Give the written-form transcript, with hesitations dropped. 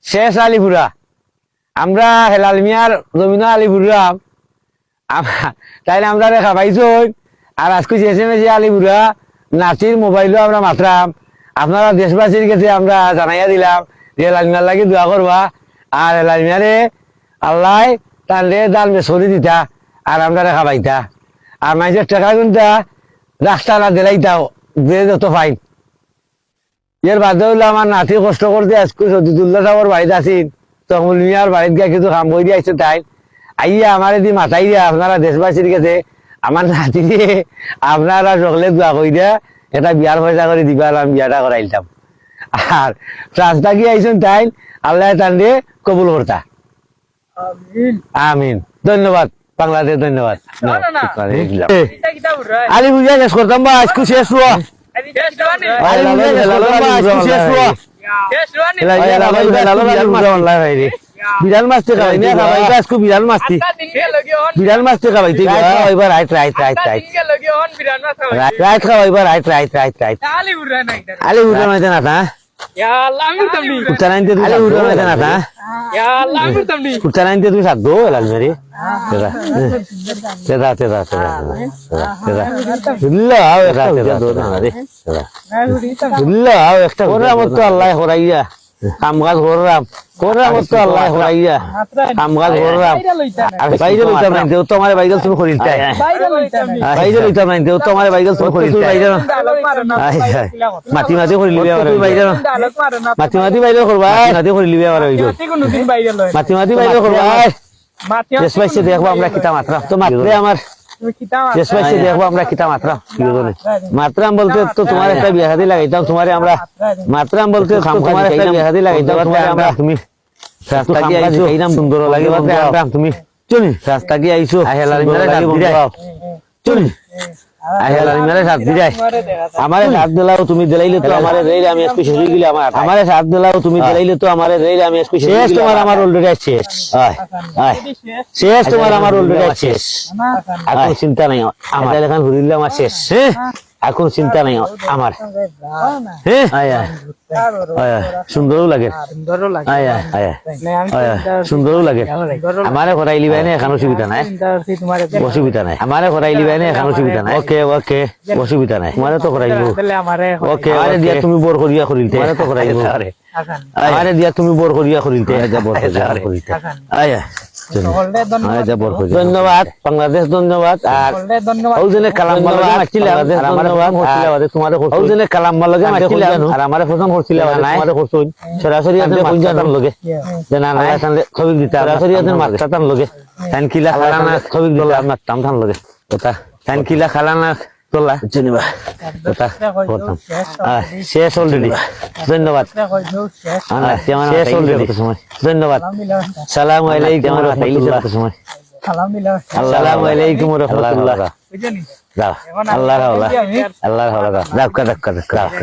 শেষ আলিপুরা আমরা হেলাল মিয়ার জমিন আলিপুরা তাইলে আমরা রেখা পাইছো আর আজকে এসএমএস আলিপুরা নাচির মোবাইলও আমরা মাত্রাম আপনারা দেশবাসীর কাছে আমরা জানাইয়া দিলাম যে হেলাল মিয়ার লাগে দোয়া করবা আর হেলাল মিয়ারে আল্লাহ তাহলে দান বেসরি দিতা আর আমরা রেখা পাইতা আর মাইজের টাকা গুনতা রাস্তা না দিলাইতাও যে যত ফাইন এর বাদে হইলো আমার নাতি কষ্ট করতে আজকে সদিদুল্লাহ সাহর বাড়িতে আসিন তখন মিয়ার বাড়িতে গিয়ে কিছু কাম করে আইসে তাই আইয়া আমার এদি মাথাই দিয়া আপনারা দেশবাসীর কাছে আমার নাতি দিয়ে আপনারা সকলে দোয়া করে দিয়া এটা বিয়ার পয়সা করে দিবা আমি বিয়াটা করাইলাম আর রাস্তা গিয়ে আইসেন তাই আল্লাহ তান দিয়ে কবুল করতা আমিন ধন্যবাদ বাংলাদেশ ধন্যবাদ আলি বুঝা শেষ করতাম বা আজকে শেষ হওয়া বিড়াল মাছতে খাবাই বিড়াল মাছতি বিড়াল মাছতে খাবাই এবার right right right right right খাওয়াইবার রাইট রাইট রাইট রাইট আলি উড়া মাইতে না তা তুমি সাত দো লালমেরি আল্লাহ হরাইয়া কাম কাজ করলাম আল্লাহ হরাইয়া কাম কাজ করলাম আর বাইরে লইতাম না দেও তোমার বাইগল তুমি করিলতে বাইরে লইতাম না দেও তোমার বাইগল তুমি করিলতে মাটি মাটি করে লিবে আর বাইরে মাটি মাটি বাইরে করবা মাটি করে লিবে আর মাটি মাটি বাইরে করবা দেশবাসী দেখবো আমরা কিতা মাত্রা তো মাত্রে আমার দেশবাসী দেখবো আমরা কিতা মাত্রা মাত্রাম বলতে তো তোমার একটা বিয়া শাদী লাগাইতাম তোমারে আমরা মাত্রাম বলতে তোমার একটা বিয়া শাদী লাগাইতাম আমরা তুমি রাস্তা কি আইছো এই নাম সুন্দর লাগে আমরা তুমি চলি রাস্তা কি আইছো আহেলার মেরে চলি আহেলার মেরে সাথ দিরাই আমারে সাথ দিলাও তুমি দিলাইলে তো আমারে রেইলে আমি একটু শেষ হই গেলি আমারে সাথ দিলাও তুমি দিলাইলে তো আমারে রেইলে আমি একটু শেষ তোমার আমার অলরেডি শেষ শেষ তোমার আমার অলরেডি শেষ এখন চিন্তা নাই আমার এখন ঘুরিলে আমার শেষ এখন চিন্তা নাই আমার সুন্দরও লাগে সুন্দরও লাগে আমারে করাইলি বাইনে এখন অসুবিধা নাই অসুবিধা নাই আমারে করাইলি বাইনে এখন অসুবিধা নাই ওকে ওকে অসুবিধা নাই আমারে তো করাইবো ওকে আরে দিয়া তুমি বোর করিয়া করিলতে আমারে তো করাইবো আরে দিয়া তুমি বোর করিয়া করিলতে বোর করিলতে আয়া ধন্যবাদ বাংলাদেশ ধন্যবাদ আর কালাম ধন্যবাদ তোমার কালাম আর আমার পছন্দ করছিল সরাসরি লগে ছবি দিতা সরাসরি মাত্রা টান লগে কিলা খালানা ছবি দিলা মারতাম টান লগে কথা কিলা খালানা তোলা জনিবা কথা করতাম শেষ অলরেডি ধন্যবাদ শেষ অলরেডি ধন্যবাদ সালাম আলাইকুম ওয়া রাহমাতুল্লাহ সময় আসসালামু আলাইকুম ওয়া রাহমাতুল্লাহ আল্লাহ আল্লাহ আল্লাহ আল্লাহ